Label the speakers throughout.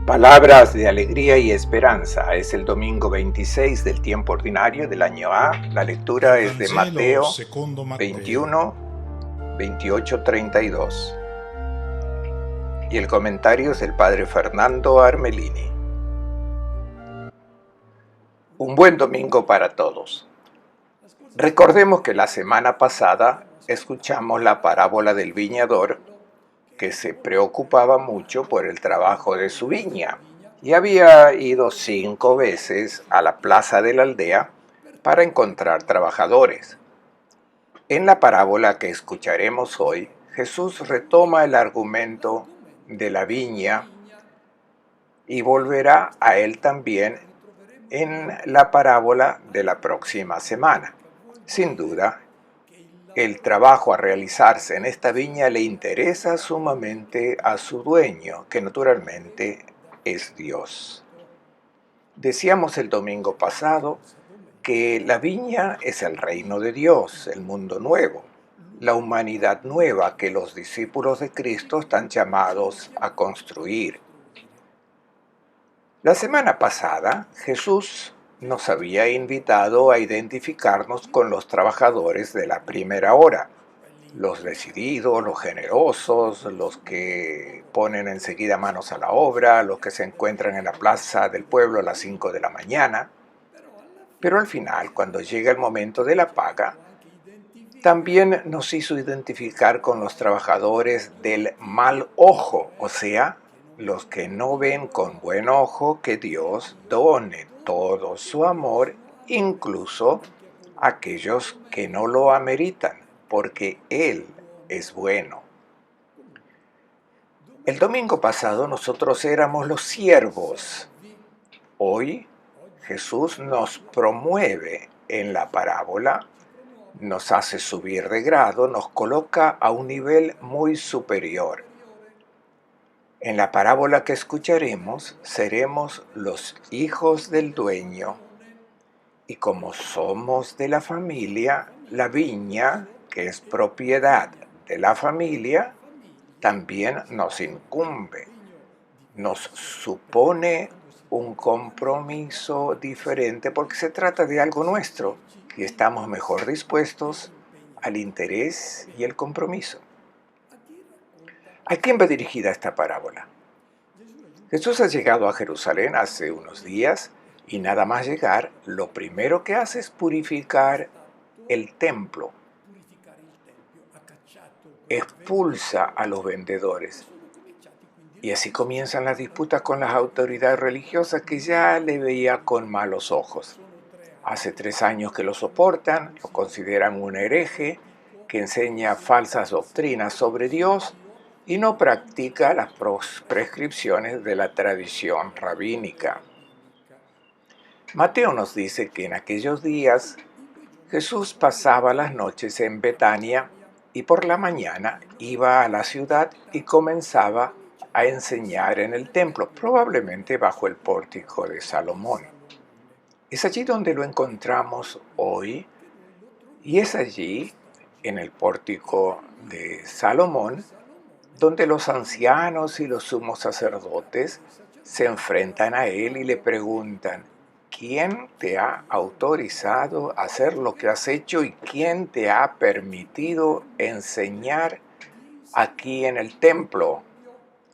Speaker 1: Palabras de alegría y esperanza. Es el domingo 26 del tiempo ordinario del año A. La lectura es de
Speaker 2: Vangelo
Speaker 1: Mateo
Speaker 2: secondo Matteo.
Speaker 1: 21, 28, 32. Y el comentario es del padre Fernando Armelini. Un buen domingo para todos. Recordemos que la semana pasada escuchamos la parábola del viñador que se preocupaba mucho por el trabajo de su viña y había ido 5 veces a la plaza de la aldea para encontrar trabajadores. En la parábola que escucharemos hoy, Jesús retoma el argumento de la viña y volverá a él también en la parábola de la próxima semana. Sin duda, el trabajo a realizarse en esta viña le interesa sumamente a su dueño, que naturalmente es Dios. Decíamos el domingo pasado que la viña es el reino de Dios, el mundo nuevo, la humanidad nueva que los discípulos de Cristo están llamados a construir. La semana pasada, Jesús nos había invitado a identificarnos con los trabajadores de la primera hora, los decididos, los generosos, los que ponen enseguida manos a la obra, los que se encuentran en la plaza del pueblo a las 5 de la mañana. Pero al final, cuando llega el momento de la paga, también nos hizo identificar con los trabajadores del mal ojo, o sea, los que no ven con buen ojo que Dios done todo su amor, incluso a aquellos que no lo ameritan, porque Él es bueno. El domingo pasado nosotros éramos los siervos. Hoy Jesús nos promueve en la parábola, nos hace subir de grado, nos coloca a un nivel muy superior. En la parábola que escucharemos, seremos los hijos del dueño. Y como somos de la familia, la viña, que es propiedad de la familia, también nos incumbe, nos supone un compromiso diferente porque se trata de algo nuestro y estamos mejor dispuestos al interés y el compromiso. ¿A quién va dirigida esta parábola? Jesús ha llegado a Jerusalén hace unos días y nada más llegar, lo primero que hace es purificar el templo. Expulsa a los vendedores. Y así comienzan las disputas con las autoridades religiosas que ya le veía con malos ojos. Hace 3 años que lo soportan, lo consideran un hereje que enseña falsas doctrinas sobre Dios y no practica las prescripciones de la tradición rabínica. Mateo nos dice que en aquellos días Jesús pasaba las noches en Betania y por la mañana iba a la ciudad y comenzaba a enseñar en el templo, probablemente bajo el pórtico de Salomón. Es allí donde lo encontramos hoy y es allí, en el pórtico de Salomón, donde los ancianos y los sumos sacerdotes se enfrentan a él y le preguntan: ¿quién te ha autorizado a hacer lo que has hecho y quién te ha permitido enseñar aquí en el templo?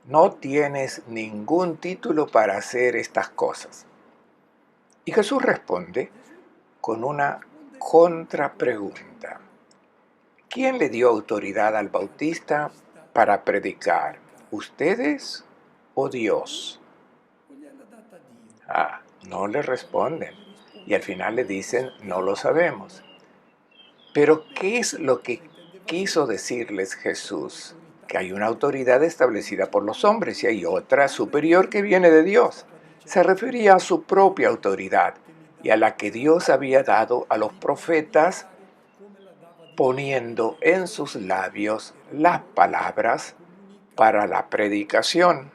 Speaker 1: No tienes ningún título para hacer estas cosas. Y Jesús responde con una contrapregunta. ¿Quién le dio autoridad al Bautista para predicar? ¿Ustedes o Dios? No le responden. Y al final le dicen, no lo sabemos. Pero ¿qué es lo que quiso decirles Jesús? Que hay una autoridad establecida por los hombres y hay otra superior que viene de Dios. Se refería a su propia autoridad y a la que Dios había dado a los profetas, poniendo en sus labios las palabras para la predicación.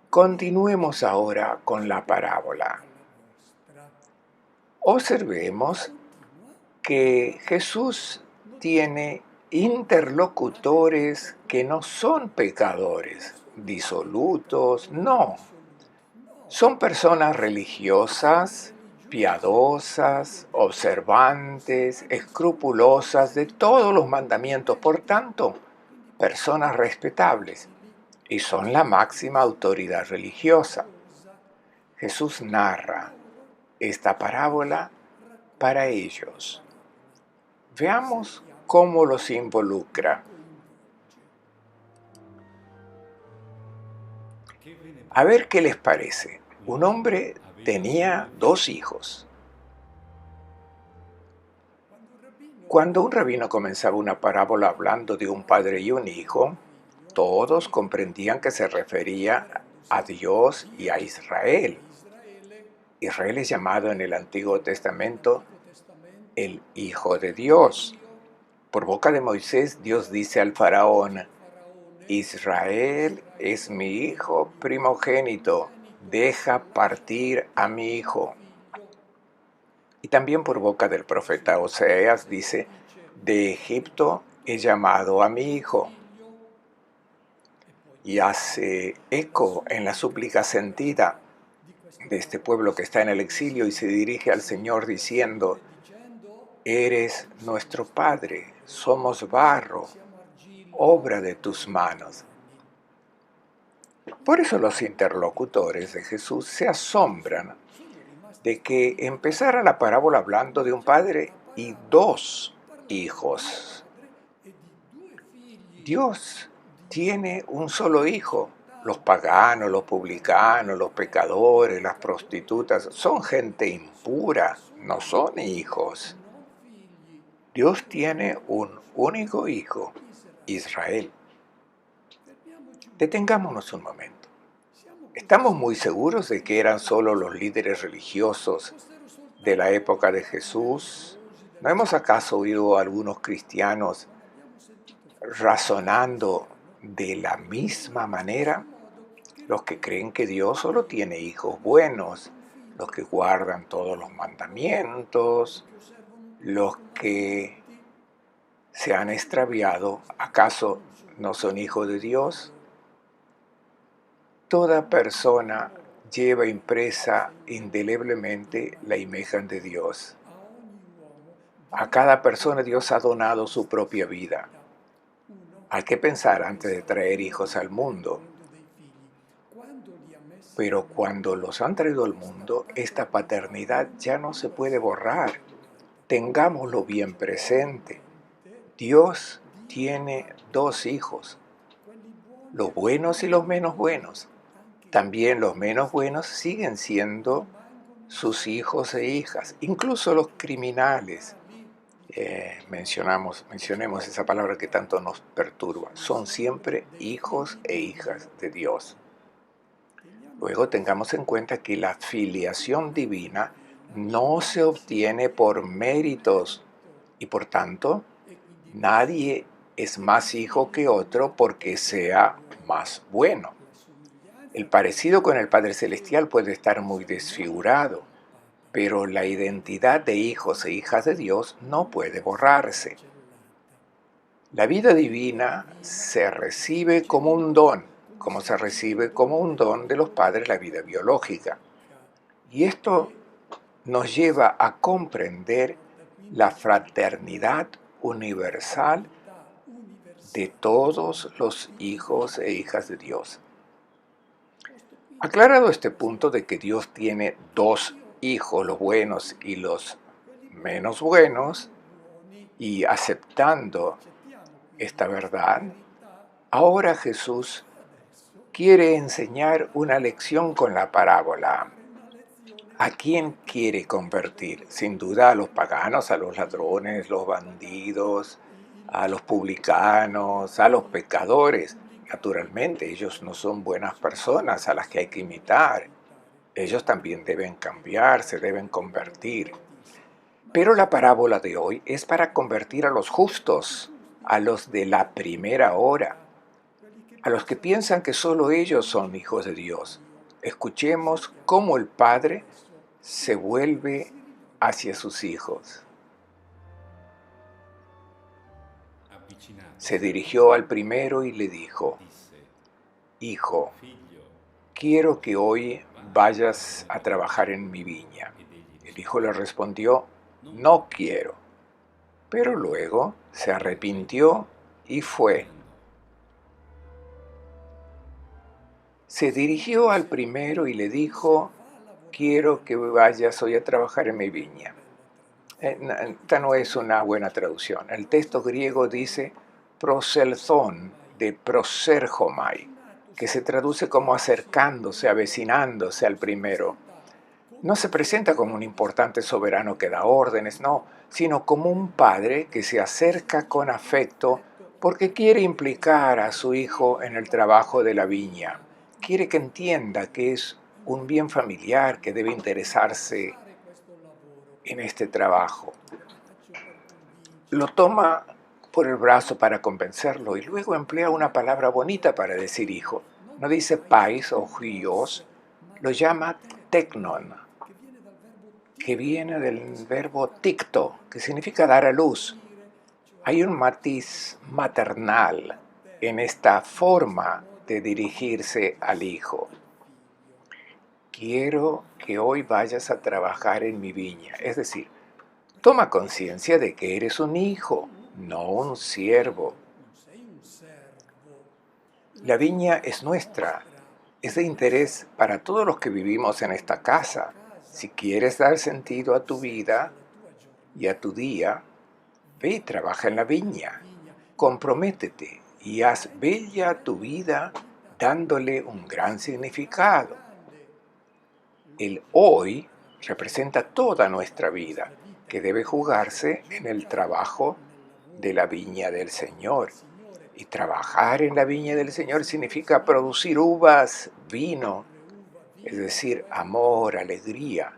Speaker 1: Continuemos ahora con la parábola. Observemos que Jesús tiene interlocutores que no son pecadores, disolutos, no. Son personas religiosas, piadosas, observantes, escrupulosas de todos los mandamientos, por tanto, personas respetables, y son la máxima autoridad religiosa. Jesús narra esta parábola para ellos. Veamos cómo los involucra. A ver qué les parece. Un hombre tenía 2 hijos. Cuando un rabino comenzaba una parábola hablando de un padre y un hijo, todos comprendían que se refería a Dios y a Israel. Israel es llamado en el Antiguo Testamento el Hijo de Dios. Por boca de Moisés, Dios dice al faraón: Israel es mi hijo primogénito, deja partir a mi hijo. Y también por boca del profeta Oseas dice: de Egipto he llamado a mi hijo. Y hace eco en la súplica sentida de este pueblo que está en el exilio y se dirige al Señor diciendo: eres nuestro Padre, somos barro, obra de tus manos. Por eso los interlocutores de Jesús se asombran de que empezara la parábola hablando de un padre y 2 hijos. Dios tiene un solo hijo. Los paganos, los publicanos, los pecadores, las prostitutas, son gente impura, no son hijos. Dios tiene un único hijo, Israel. Detengámonos un momento. ¿Estamos muy seguros de que eran solo los líderes religiosos de la época de Jesús? ¿No hemos acaso oído a algunos cristianos razonando de la misma manera? Los que creen que Dios solo tiene hijos buenos, los que guardan todos los mandamientos, los que se han extraviado, ¿acaso no son hijos de Dios? Toda persona lleva impresa indeleblemente la imagen de Dios. A cada persona Dios ha donado su propia vida. Hay que pensar antes de traer hijos al mundo. Pero cuando los han traído al mundo, esta paternidad ya no se puede borrar. Tengámoslo bien presente. Dios tiene 2 hijos, los buenos y los menos buenos. También los menos buenos siguen siendo sus hijos e hijas, incluso los criminales. Mencionemos esa palabra que tanto nos perturba. Son siempre hijos e hijas de Dios. Luego tengamos en cuenta que la filiación divina no se obtiene por méritos y por tanto nadie es más hijo que otro porque sea más bueno. El parecido con el Padre Celestial puede estar muy desfigurado, pero la identidad de hijos e hijas de Dios no puede borrarse. La vida divina se recibe como un don, como se recibe como un don de los padres la vida biológica. Y esto nos lleva a comprender la fraternidad universal de todos los hijos e hijas de Dios. Aclarado este punto de que Dios tiene 2 hijos, los buenos y los menos buenos, y aceptando esta verdad, ahora Jesús quiere enseñar una lección con la parábola. ¿A quién quiere convertir? Sin duda a los paganos, a los ladrones, los bandidos, a los publicanos, a los pecadores. Naturalmente, ellos no son buenas personas a las que hay que imitar. Ellos también deben cambiar, se deben convertir. Pero la parábola de hoy es para convertir a los justos, a los de la primera hora, a los que piensan que solo ellos son hijos de Dios. Escuchemos cómo el Padre se vuelve hacia sus hijos. Se dirigió al primero y le dijo: Hijo, quiero que hoy vayas a trabajar en mi viña. El hijo le respondió: No quiero. Pero luego se arrepintió y fue. Se dirigió al primero y le dijo: Quiero que vayas hoy a trabajar en mi viña. Esta no es una buena traducción. El texto griego dice proselzón, de proserjomai, que se traduce como acercándose, avecinándose al primero. No se presenta como un importante soberano que da órdenes, no, sino como un padre que se acerca con afecto porque quiere implicar a su hijo en el trabajo de la viña. Quiere que entienda que es un bien familiar, que debe interesarse en este trabajo. Lo toma por el brazo para convencerlo y luego emplea una palabra bonita para decir hijo. No dice pais o huios, lo llama tecnon, que viene del verbo ticto, que significa dar a luz. Hay un matiz maternal en esta forma de dirigirse al hijo. Quiero que hoy vayas a trabajar en mi viña. Es decir, toma conciencia de que eres un hijo, no un siervo. La viña es nuestra, es de interés para todos los que vivimos en esta casa. Si quieres dar sentido a tu vida y a tu día, ve y trabaja en la viña. Comprométete y haz bella tu vida dándole un gran significado. El hoy representa toda nuestra vida, que debe jugarse en el trabajo de la viña del Señor. Y trabajar en la viña del Señor significa producir uvas, vino, es decir, amor, alegría,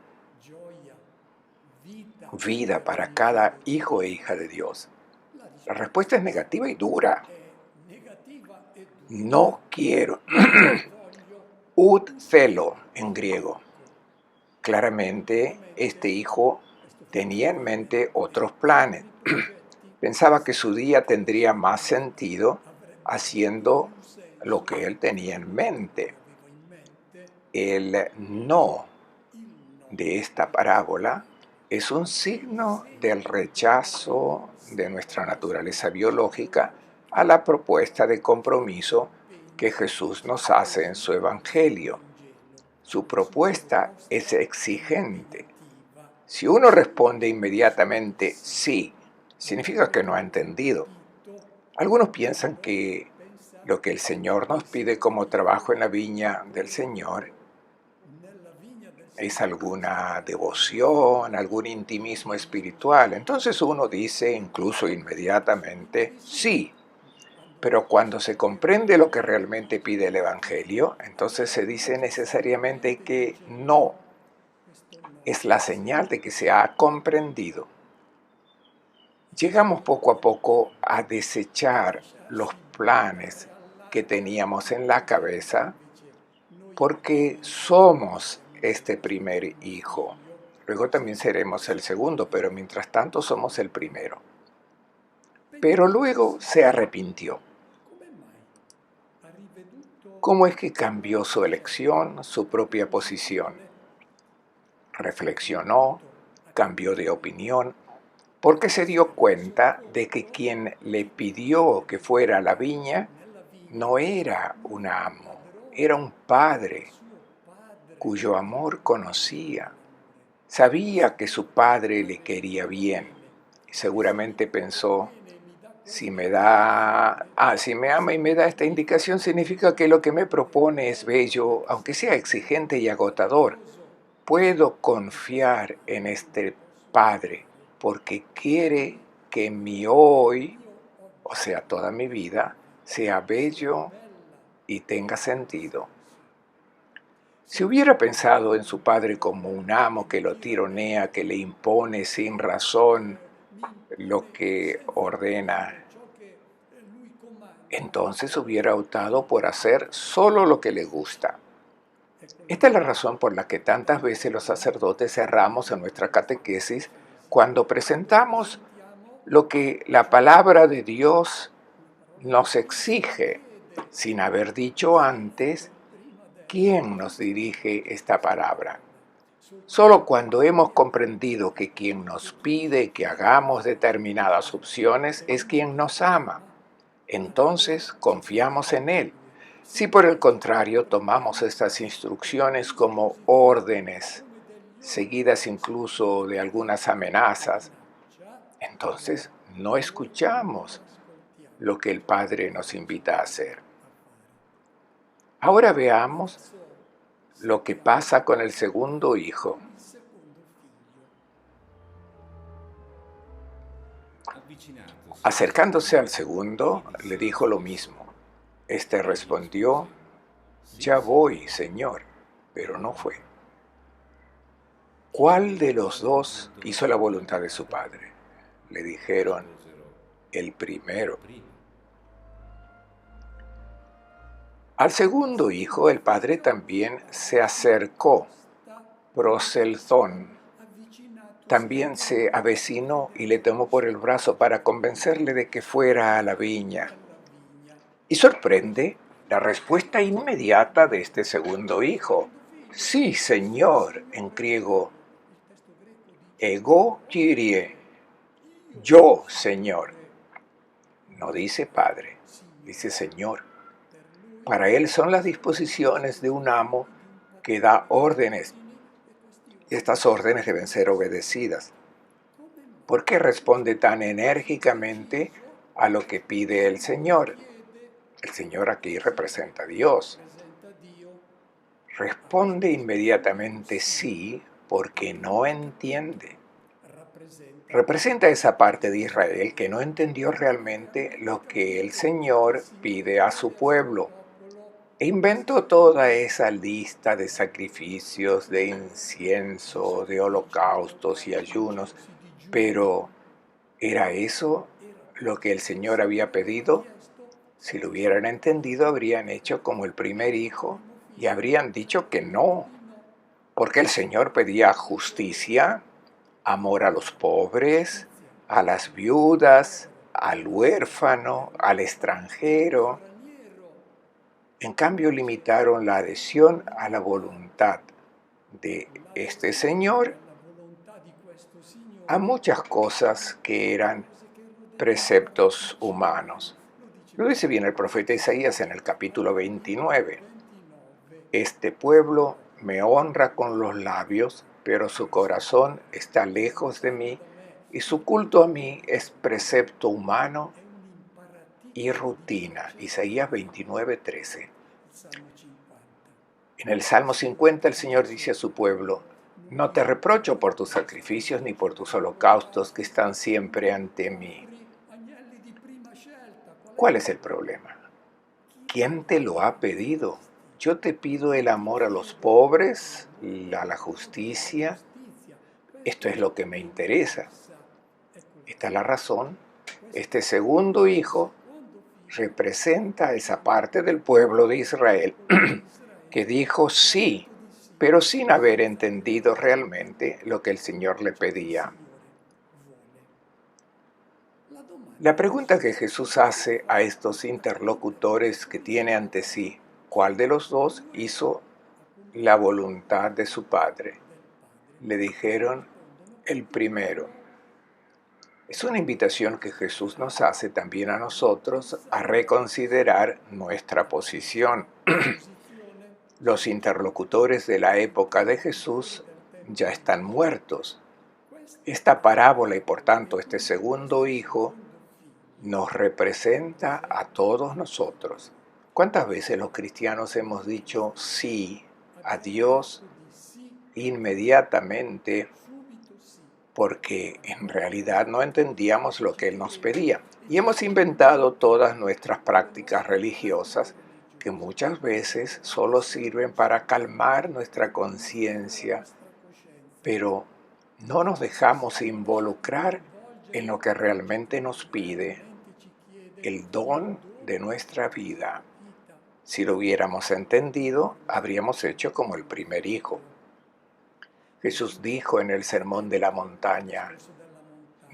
Speaker 1: vida para cada hijo e hija de Dios. La respuesta es negativa y dura. No quiero. Ut celo en griego. Claramente, este hijo tenía en mente otros planes. Pensaba que su día tendría más sentido haciendo lo que él tenía en mente. El no de esta parábola es un signo del rechazo de nuestra naturaleza biológica a la propuesta de compromiso que Jesús nos hace en su Evangelio. Su propuesta es exigente. Si uno responde inmediatamente sí, significa que no ha entendido. Algunos piensan que lo que el Señor nos pide como trabajo en la viña del Señor es alguna devoción, algún intimismo espiritual. Entonces uno dice incluso inmediatamente sí. Pero cuando se comprende lo que realmente pide el Evangelio, entonces se dice necesariamente que no. Es la señal de que se ha comprendido. Llegamos poco a poco a desechar los planes que teníamos en la cabeza porque somos este primer hijo. Luego también seremos el segundo, pero mientras tanto somos el primero. Pero luego se arrepintió. ¿Cómo es que cambió su elección, su propia posición? Reflexionó, cambió de opinión, porque se dio cuenta de que quien le pidió que fuera a la viña no era un amo, era un padre cuyo amor conocía. Sabía que su padre le quería bien. Seguramente pensó, si me ama y me da esta indicación, significa que lo que me propone es bello, aunque sea exigente y agotador. Puedo confiar en este Padre porque quiere que mi hoy, o sea, toda mi vida, sea bello y tenga sentido. Si hubiera pensado en su padre como un amo que lo tironea, que le impone sin razón lo que ordena, entonces hubiera optado por hacer solo lo que le gusta. Esta es la razón por la que tantas veces los sacerdotes erramos en nuestra catequesis cuando presentamos lo que la palabra de Dios nos exige, sin haber dicho antes, quién nos dirige esta palabra. Solo cuando hemos comprendido que quien nos pide que hagamos determinadas opciones es quien nos ama, entonces confiamos en Él. Si por el contrario tomamos estas instrucciones como órdenes, seguidas incluso de algunas amenazas, entonces no escuchamos lo que el Padre nos invita a hacer. Ahora veamos lo que pasa con el segundo hijo. Acercándose al segundo, le dijo lo mismo. Este respondió: ya voy, Señor, pero no fue. ¿Cuál de los dos hizo la voluntad de su padre? Le dijeron: el primero. Al segundo hijo el padre también se acercó, proselzón. También se avecinó y le tomó por el brazo para convencerle de que fuera a la viña. Y sorprende la respuesta inmediata de este segundo hijo. Sí, Señor, en griego, ego Kyrie, yo, Señor. No dice Padre, dice Señor. Para él son las disposiciones de un amo que da órdenes. Estas órdenes deben ser obedecidas. ¿Por qué responde tan enérgicamente a lo que pide el Señor? El Señor aquí representa a Dios. Responde inmediatamente sí porque no entiende. Representa esa parte de Israel que no entendió realmente lo que el Señor pide a su pueblo. E inventó toda esa lista de sacrificios, de incienso, de holocaustos y ayunos. Pero, ¿era eso lo que el Señor había pedido? Si lo hubieran entendido, habrían hecho como el primer hijo y habrían dicho que no, porque el Señor pedía justicia, amor a los pobres, a las viudas, al huérfano, al extranjero. En cambio, limitaron la adhesión a la voluntad de este Señor a muchas cosas que eran preceptos humanos. Lo dice bien el profeta Isaías en el capítulo 29. Este pueblo me honra con los labios, pero su corazón está lejos de mí, y su culto a mí es precepto humano y rutina. Isaías 29:13. En el Salmo 50 el Señor dice a su pueblo: no te reprocho por tus sacrificios ni por tus holocaustos que están siempre ante mí. ¿Cuál es el problema? ¿Quién te lo ha pedido? Yo te pido el amor a los pobres, a la justicia. Esto es lo que me interesa. Esta es la razón. Este segundo hijo representa esa parte del pueblo de Israel que dijo sí, pero sin haber entendido realmente lo que el Señor le pedía. La pregunta que Jesús hace a estos interlocutores que tiene ante sí: ¿cuál de los dos hizo la voluntad de su Padre? Le dijeron: el primero. Es una invitación que Jesús nos hace también a nosotros a reconsiderar nuestra posición. Los interlocutores de la época de Jesús ya están muertos. Esta parábola y por tanto este segundo hijo nos representa a todos nosotros. ¿Cuántas veces los cristianos hemos dicho sí a Dios inmediatamente porque en realidad no entendíamos lo que Él nos pedía? Y hemos inventado todas nuestras prácticas religiosas que muchas veces solo sirven para calmar nuestra conciencia, pero no nos dejamos involucrar en lo que realmente nos pide, el don de nuestra vida. Si lo hubiéramos entendido, habríamos hecho como el primer hijo. Jesús dijo en el Sermón de la Montaña: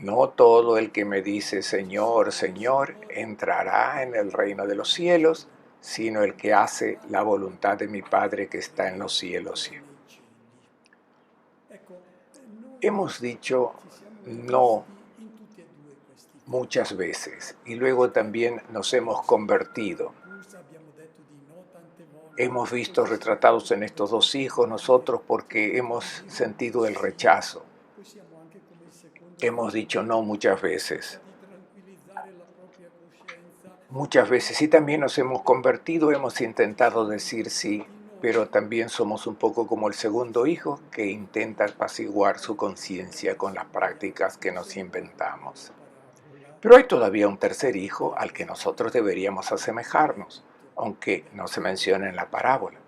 Speaker 1: No todo el que me dice Señor, Señor, entrará en el reino de los cielos, sino el que hace la voluntad de mi Padre que está en los cielos. Hemos dicho no muchas veces y luego también nos hemos convertido. Hemos visto retratados en estos dos hijos nosotros porque hemos sentido el rechazo. Hemos dicho no muchas veces. Muchas veces y también nos hemos convertido, hemos intentado decir sí, pero también somos un poco como el segundo hijo que intenta apaciguar su conciencia con las prácticas que nos inventamos. Pero hay todavía un tercer hijo al que nosotros deberíamos asemejarnos, aunque no se menciona en la parábola.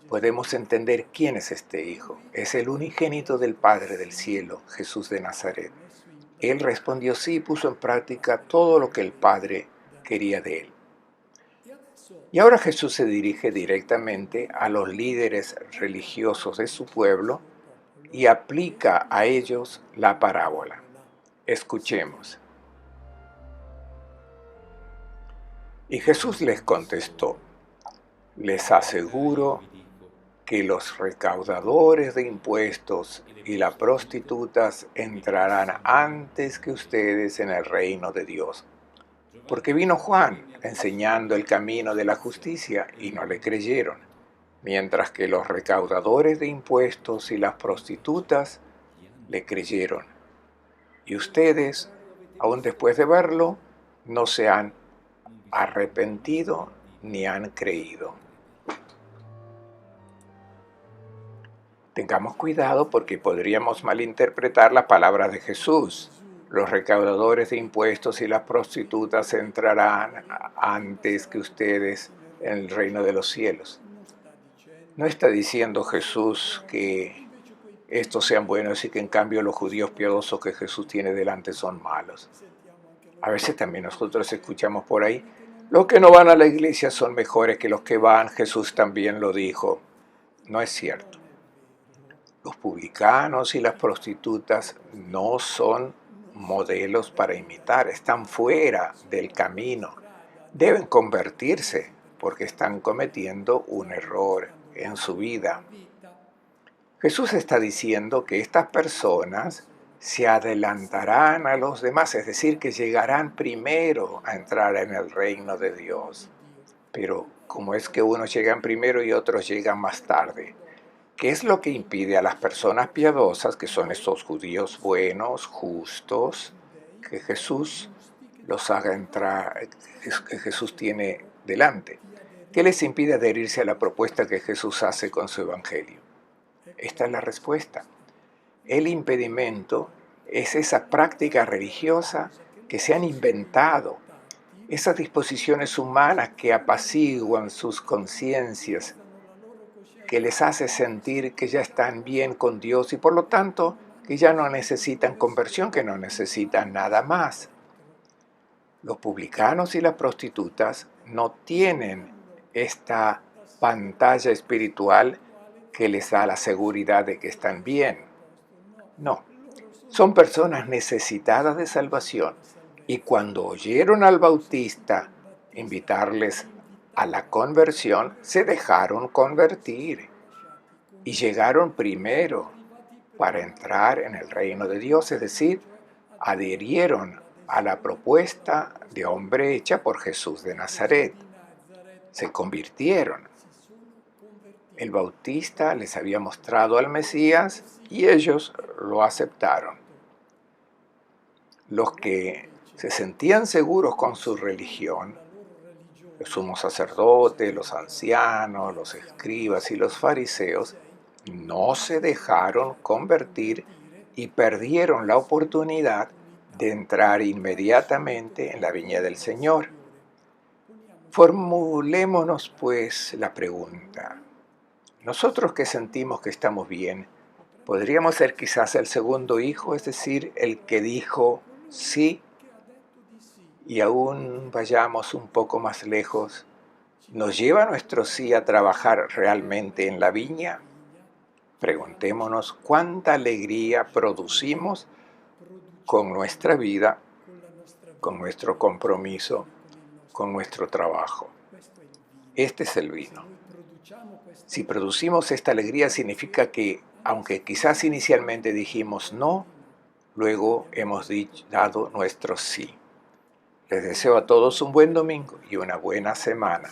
Speaker 1: Podemos entender quién es este hijo. Es el unigénito del Padre del cielo, Jesús de Nazaret. Él respondió sí y puso en práctica todo lo que el Padre quería de él. Y ahora Jesús se dirige directamente a los líderes religiosos de su pueblo y aplica a ellos la parábola. Escuchemos. Y Jesús les contestó, les aseguro que los recaudadores de impuestos y las prostitutas entrarán antes que ustedes en el reino de Dios. Porque vino Juan enseñando el camino de la justicia y no le creyeron, mientras que los recaudadores de impuestos y las prostitutas le creyeron. Y ustedes, aun después de verlo, no se han arrepentido ni han creído. Tengamos cuidado porque podríamos malinterpretar las palabras de Jesús. Los recaudadores de impuestos y las prostitutas entrarán antes que ustedes en el reino de los cielos. No está diciendo Jesús que estos sean buenos y que en cambio los judíos piadosos que Jesús tiene delante son malos. A veces también nosotros escuchamos por ahí, los que no van a la iglesia son mejores que los que van, Jesús también lo dijo. No es cierto. Los publicanos y las prostitutas no son modelos para imitar, están fuera del camino. Deben convertirse porque están cometiendo un error en su vida. Jesús está diciendo que estas personas se adelantarán a los demás, es decir, que llegarán primero a entrar en el reino de Dios. Pero ¿cómo es que unos llegan primero y otros llegan más tarde? ¿Qué es lo que impide a las personas piadosas, que son estos judíos buenos, justos, que Jesús los haga entrar, que Jesús tiene delante? ¿Qué les impide adherirse a la propuesta que Jesús hace con su evangelio? Esta es la respuesta. El impedimento es esa práctica religiosa que se han inventado, esas disposiciones humanas que apaciguan sus conciencias, que les hace sentir que ya están bien con Dios y por lo tanto que ya no necesitan conversión, que no necesitan nada más. Los publicanos y las prostitutas no tienen esta pantalla espiritual que les da la seguridad de que están bien. No, son personas necesitadas de salvación y cuando oyeron al Bautista invitarles a la conversión, se dejaron convertir y llegaron primero para entrar en el reino de Dios, es decir, adhirieron a la propuesta de hombre hecha por Jesús de Nazaret. Se convirtieron. El Bautista les había mostrado al Mesías y ellos lo aceptaron. Los que se sentían seguros con su religión, los sumos sacerdotes, los ancianos, los escribas y los fariseos, no se dejaron convertir y perdieron la oportunidad de entrar inmediatamente en la viña del Señor. Formulémonos pues la pregunta. Nosotros que sentimos que estamos bien, ¿podríamos ser quizás el segundo hijo, es decir, el que dijo sí? Y aún vayamos un poco más lejos, ¿nos lleva nuestro sí a trabajar realmente en la viña? Preguntémonos cuánta alegría producimos con nuestra vida, con nuestro compromiso, con nuestro trabajo. Este es el vino. Si producimos esta alegría significa que, aunque quizás inicialmente dijimos no, luego hemos dado nuestro sí. Les deseo a todos un buen domingo y una buena semana.